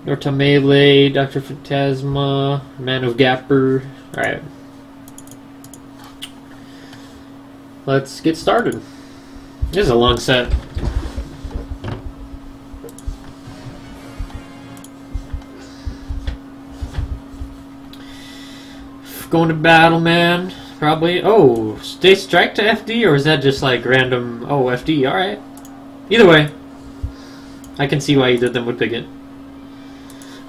Norta Melee, Dr. Phantasma, Man of Gapper. Alright. Let's get started. This is a long set. Going to battle, man. Probably. Oh, stay strike to FD, or is that just like random? Oh, FD. Alright. Either way, I can see why either of them would pick it.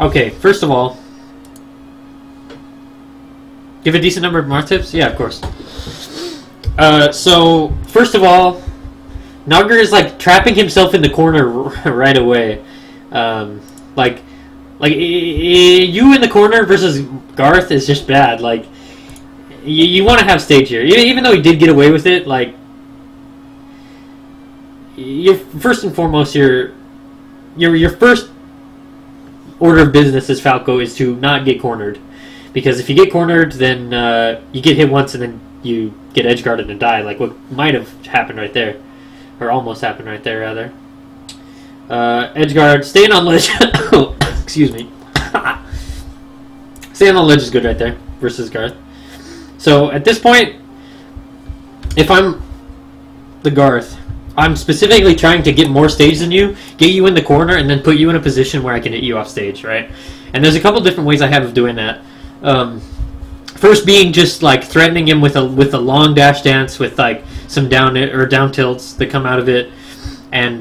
Okay, first of all, give a decent number of Marth tips? Yeah, of course. So, first of all, Nogger is like trapping himself in the corner right away. Like you in the corner versus Garth is just bad. Like, you want to have stage here, even though he did get away with it. Like, first and foremost, your first order of business as Falco is to not get cornered, because if you get cornered, then you get hit once and then you get edge guarded and die, like what might have happened right there, or almost happened right there rather. Edge guard, staying on ledge. Excuse me. Staying on ledge is good right there versus Garth. So at this point, if I'm the Garth, I'm specifically trying to get more stage than you, get you in the corner, and then put you in a position where I can hit you off stage, right? And there's a couple different ways I have of doing that. First being just like threatening him with a long dash dance with like some down tilts that come out of it, and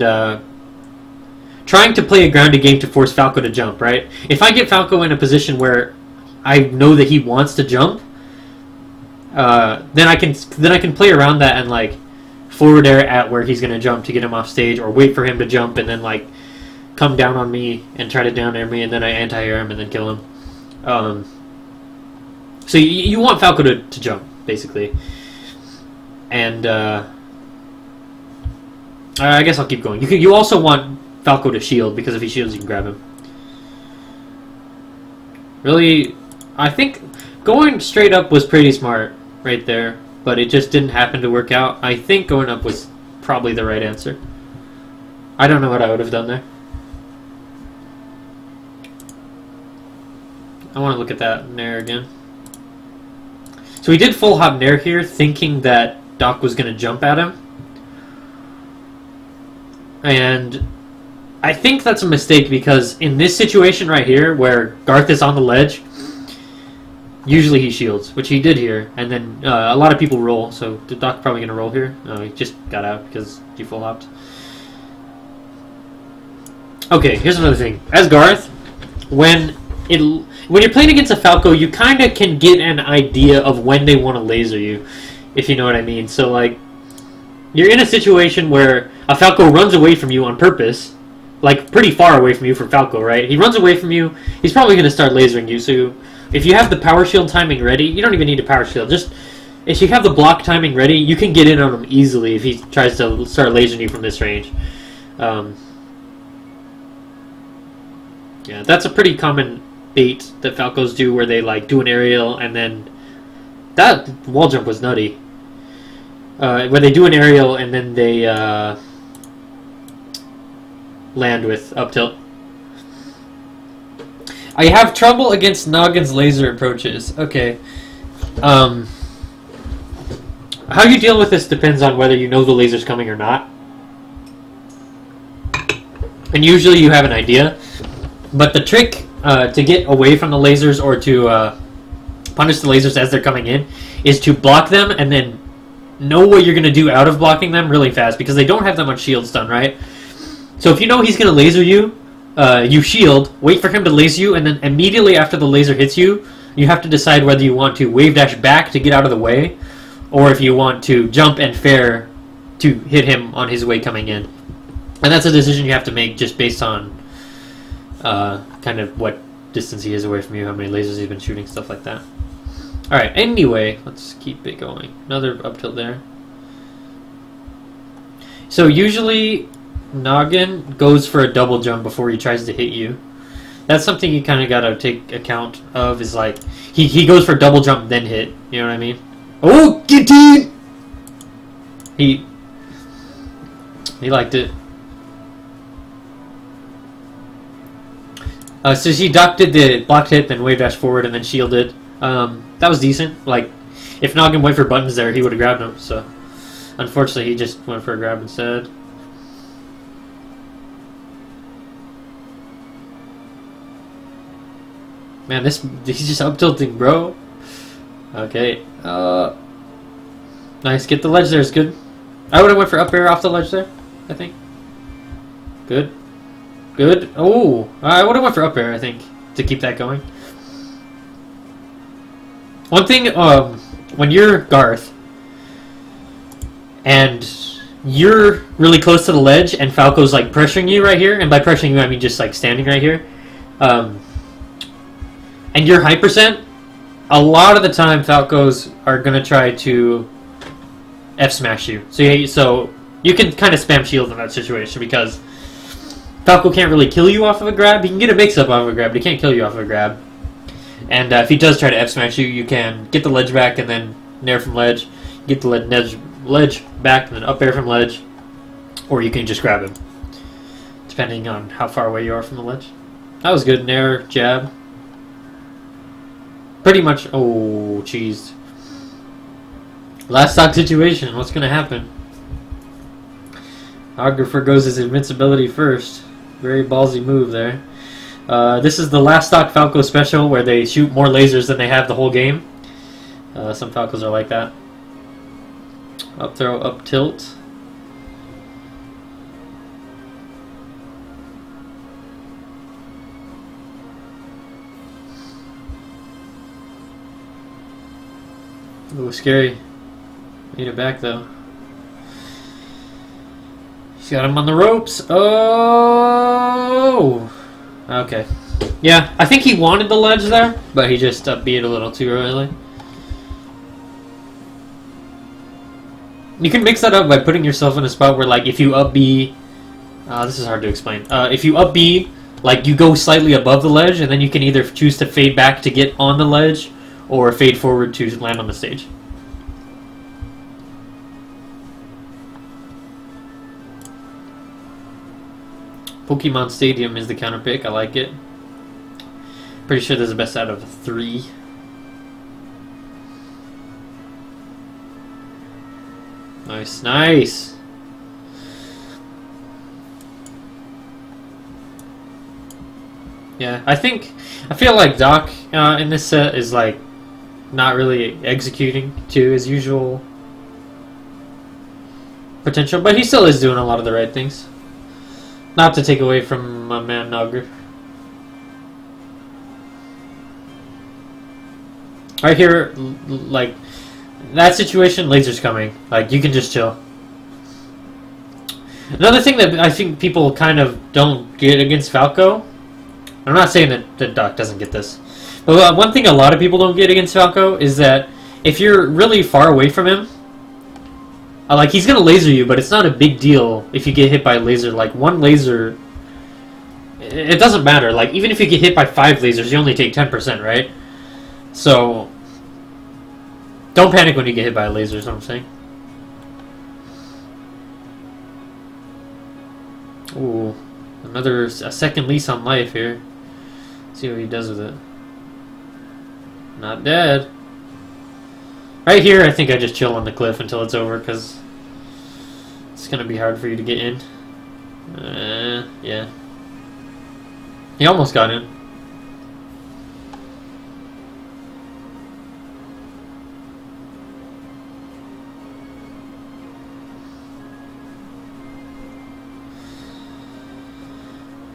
trying to play a grounded game to force Falco to jump, right? If I get Falco in a position where I know that he wants to jump, then I can play around that and like forward air at where he's going to jump to get him off stage, or wait for him to jump and then like come down on me and try to down air me, and then I anti-air him and then kill him. So you want Falco to jump, basically. And I guess I'll keep going. You also want Falco to shield, because if he shields you can grab him. Really, I think going straight up was pretty smart right there, but it just didn't happen to work out. I think going up was probably the right answer. I don't know what I would have done there. I want to look at that Nair again. So he did full hop Nair here, thinking that Doc was going to jump at him. And I think that's a mistake, because in this situation right here, where Garth is on the ledge, usually he shields, which he did here, and then a lot of people roll, so the Doc's probably going to roll here. No, he just got out because he full hopped. Okay, here's another thing. As Garth, when you're playing against a Falco, you kind of can get an idea of when they want to laser you, if you know what I mean. So, like, you're in a situation where a Falco runs away from you on purpose, like, pretty far away from you for Falco, right? He runs away from you, he's probably going to start lasering you, so if you have the power shield timing ready, you don't even need a power shield, just if you have the block timing ready, you can get in on him easily if he tries to start lasering you from this range. Yeah, that's a pretty common bait that Falcos do, where they like do an aerial and then that wall jump was nutty. Where they do an aerial and then they land with up tilt. I have trouble against Noggin's laser approaches. Okay. How you deal with this depends on whether you know the laser's coming or not. And usually you have an idea. But the trick to get away from the lasers, or to punish the lasers as they're coming in, is to block them and then know what you're going to do out of blocking them really fast, because they don't have that much shield stun, right? So if you know he's going to laser you, you shield, wait for him to laser you, and then immediately after the laser hits you, you have to decide whether you want to wave dash back to get out of the way, or if you want to jump and fair to hit him on his way coming in. And that's a decision you have to make just based on kind of what distance he is away from you, how many lasers he's been shooting, stuff like that. Alright, anyway, let's keep it going. Another up tilt there. So usually Noggin goes for a double jump before he tries to hit you. That's something you kind of got to take account of, is like, he goes for double jump then hit, you know what I mean? Oh, get it! He liked it. So she did the blocked hit, then wave dash forward, and then shielded. That was decent. Like, if Noggin went for buttons there, he would have grabbed him. So, unfortunately, he just went for a grab instead. Man, he's just up tilting, bro. Okay. Nice. Get the ledge there. It's good. I would have went for up air off the ledge there, I think. Good. Good. Oh, I would have went for up air, I think, to keep that going. One thing, when you're Garth and you're really close to the ledge and Falco's like pressuring you right here, and by pressuring you I mean just like standing right here, and you're high percent, a lot of the time Falcos are gonna try to F smash you. So you can kind of spam shield in that situation because Falco can't really kill you off of a grab. He can get a mix-up off of a grab, but he can't kill you off of a grab. And if he does try to F-smash you, you can get the ledge back and then nair from ledge. Get the ledge back and then up air from ledge. Or you can just grab him, depending on how far away you are from the ledge. That was good. Nair, jab. Pretty much... Oh, jeez. Last stock situation. What's going to happen? Ographer goes his invincibility first. Very ballsy move there. This is the last stock Falco special where they shoot more lasers than they have the whole game. Some Falcos are like that. Up throw, up tilt. Ooh, scary. Need it back though. He's got him on the ropes. Oh! Okay. Yeah, I think he wanted the ledge there, but he just beat it a little too early. You can mix that up by putting yourself in a spot where, like, if you up B... this is hard to explain. If you up B, like, you go slightly above the ledge, and then you can either choose to fade back to get on the ledge, or fade forward to land on the stage. Pokemon Stadium is the counter pick. I like it. Pretty sure there's the best out of 3. Nice, nice. Yeah, I feel like Doc in this set is like not really executing to his usual potential, but he still is doing a lot of the right things. Not to take away from my man Nogger. Right here, like, that situation, laser's coming. Like, you can just chill. Another thing that I think people kind of don't get against Falco, I'm not saying that Doc doesn't get this, but one thing a lot of people don't get against Falco is that if you're really far away from him, like, he's gonna laser you, but it's not a big deal if you get hit by a laser. Like, one laser, it doesn't matter. Like, even if you get hit by 5 lasers, you only take 10%, right? So, don't panic when you get hit by a laser, is what I'm saying. Ooh, a second lease on life here. Let's see what he does with it. Not dead. Right here, I think I just chill on the cliff until it's over, because it's going to be hard for you to get in. Yeah. He almost got in.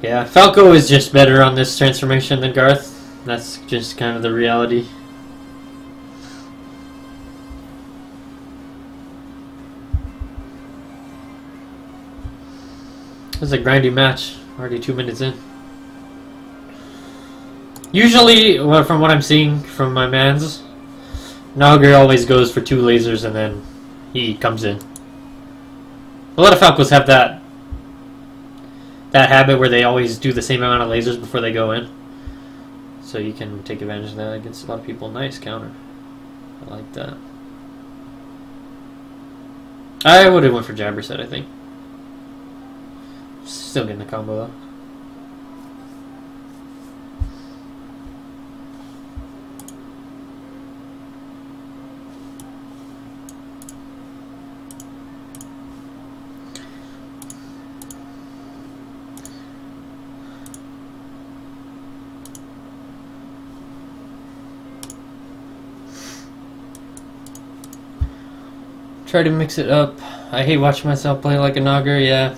Yeah, Falco is just better on this transformation than Garth. That's just kind of the reality. This is a grindy match. Already 2 minutes in. Usually, from what I'm seeing from my mans, Nogger always goes for 2 lasers and then he comes in. A lot of Falcos have that habit where they always do the same amount of lasers before they go in. So you can take advantage of that against a lot of people. Nice counter. I like that. I would have went for Jabber set, I think. Still getting the combo though. Try to mix it up. I hate watching myself play like a Nogger, yeah.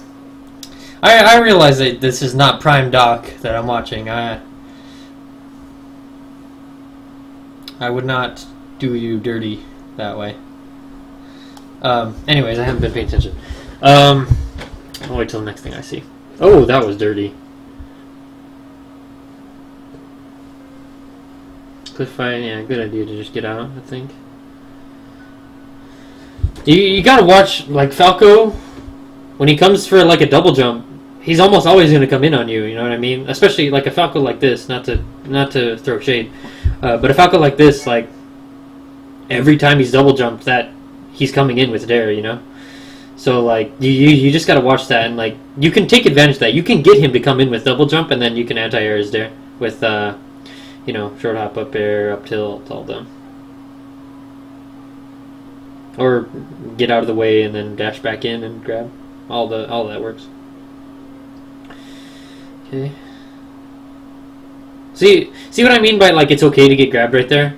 I realize that this is not Prime Doc that I'm watching. I would not do you dirty that way. Anyways, I haven't been paying attention. I'll wait till the next thing I see. Oh, that was dirty. Cliff fight, yeah, good idea to just get out, I think. You gotta watch, like, Falco, when he comes for, like, a double jump, he's almost always gonna come in on you, you know what I mean? Especially, like, a Falco like this, not to throw shade, but a Falco like this, like, every time he's double jumped, that he's coming in with dare, you know? So, like, you just gotta watch that, and, like, you can take advantage of that. You can get him to come in with double jump, and then you can anti-air his dare with, you know, short hop, up air, up tilt, all them. Or get out of the way and then dash back in and grab. All that works. Okay. See what I mean by, like, it's okay to get grabbed right there?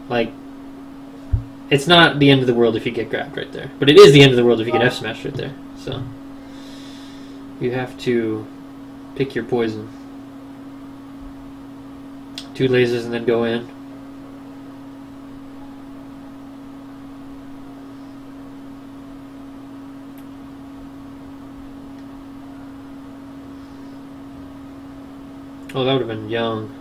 Like, it's not the end of the world if you get grabbed right there. But it is the end of the world if you get F smashed right there. So you have to pick your poison. 2 lasers and then go in. Oh, that would have been young.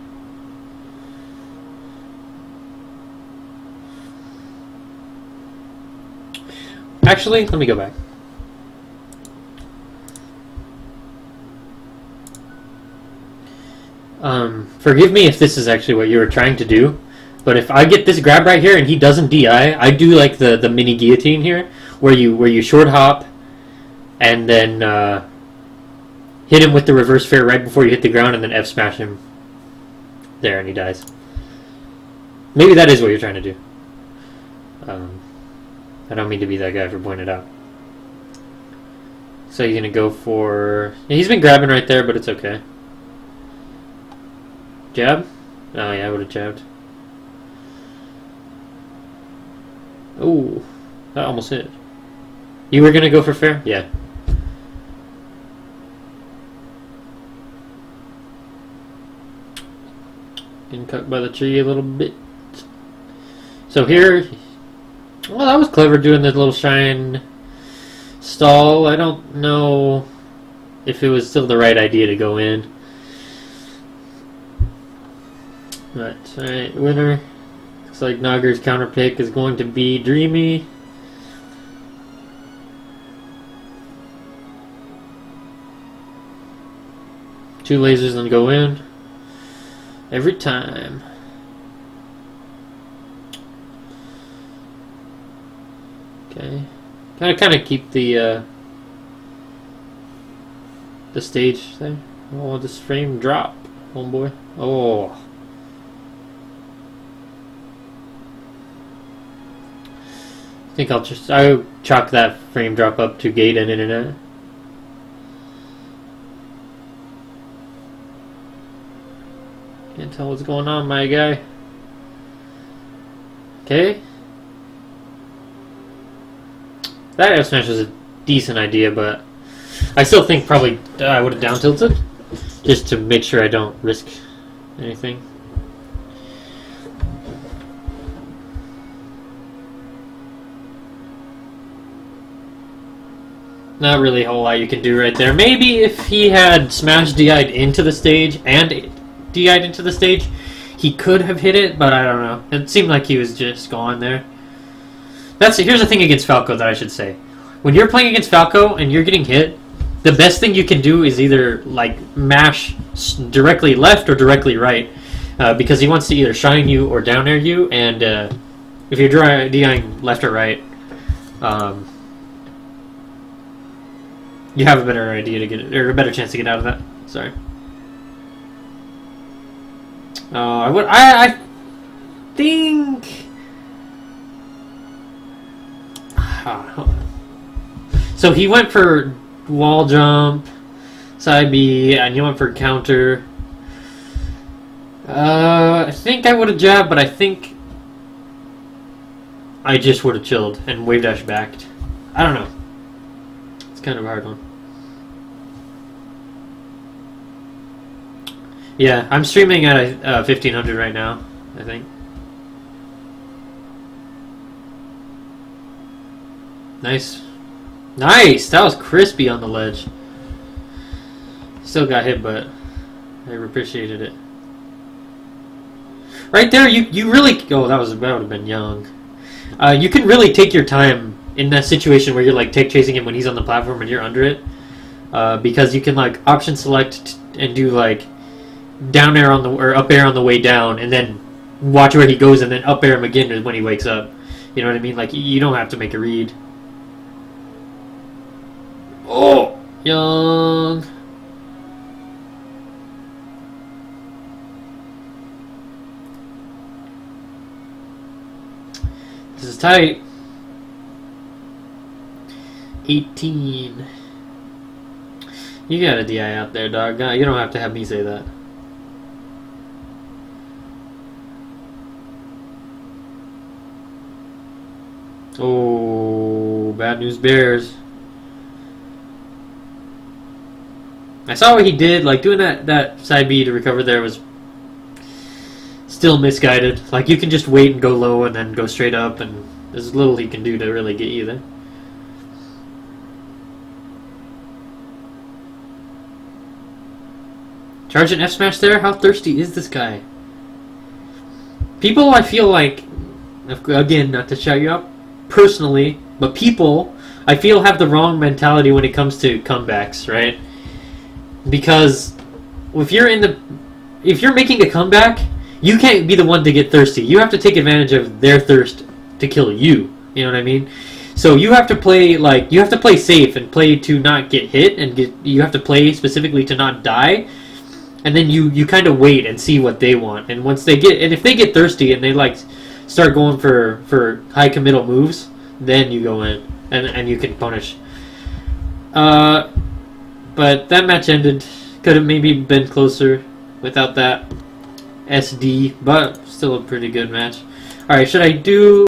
Actually, let me go back. Forgive me if this is actually what you were trying to do, but if I get this grab right here and he doesn't DI, I do like the mini guillotine here, where you short hop and then hit him with the reverse fair right before you hit the ground and then F smash him there and he dies. Maybe that is what you're trying to do. I don't mean to be that guy for pointing it out. So you're going to go for... Yeah, he's been grabbing right there, but it's okay. Jab? Oh, yeah, I would have jabbed. Ooh, that almost hit. You were going to go for fair? Yeah. Getting cut by the tree a little bit. So here... Well, that was clever doing the little shine stall. I don't know if it was still the right idea to go in. But, alright, winner. Looks like Nogger's counter pick is going to be Dreamy. Two lasers and go in. Every time. Okay. Kind of keep the stage there. Oh, this frame drop, homeboy. Oh. I think I'll chalk that frame drop up to gate and internet. Can't tell what's going on, my guy. Okay. That F smash was a decent idea, but I still think probably I would have down tilted just to make sure I don't risk anything. Not really a whole lot you can do right there. Maybe if he had smash DI'd into the stage and DI'd into the stage, he could have hit it, but I don't know. It seemed like he was just gone there. Here's the thing against Falco that I should say. When you're playing against Falco and you're getting hit, the best thing you can do is either like mash directly left or directly right, because he wants to either shine you or down air you, and if you're DIing left or right, you have a better idea to get it, or a better chance to get out of that. Sorry. I think. So he went for wall jump, side B, and you went for counter. I think I would have jabbed, but I think I just would have chilled and wave dash backed. I don't know. It's kind of a hard one. Yeah, I'm streaming at 1500 right now, I think. Nice. Nice! That was crispy on the ledge. Still got hit, but I appreciated it. Right there, you really... Oh, that would have been young. You can really take your time in that situation where you're like chasing him when he's on the platform and you're under it. Because you can like option select and do like down air on the or up air on the way down, and then watch where he goes, and then up air him again when he wakes up. You know what I mean? Like you don't have to make a read. Oh, young. This is tight. 18. You got a DI out there, dog. You don't have to have me say that. Oh, bad news bears. I saw what he did. Like, doing that side B to recover there was still misguided. Like, you can just wait and go low and then go straight up, and there's little he can do to really get you there. Charge an F smash there? How thirsty is this guy? People, I feel like, again, not to shout you out personally, but people, I feel, have the wrong mentality when it comes to comebacks, right? Because if you're making a comeback, you can't be the one to get thirsty. You have to take advantage of their thirst to kill you. You know what I mean? So you have to play safe and play to not get hit, and you have to play specifically to not die. And then you kind of wait and see what they want. And if they get thirsty and they like start going for high committal moves, then you go in and you can punish. But that match ended. Could have maybe been closer without that SD, but still a pretty good match. Alright, should I do...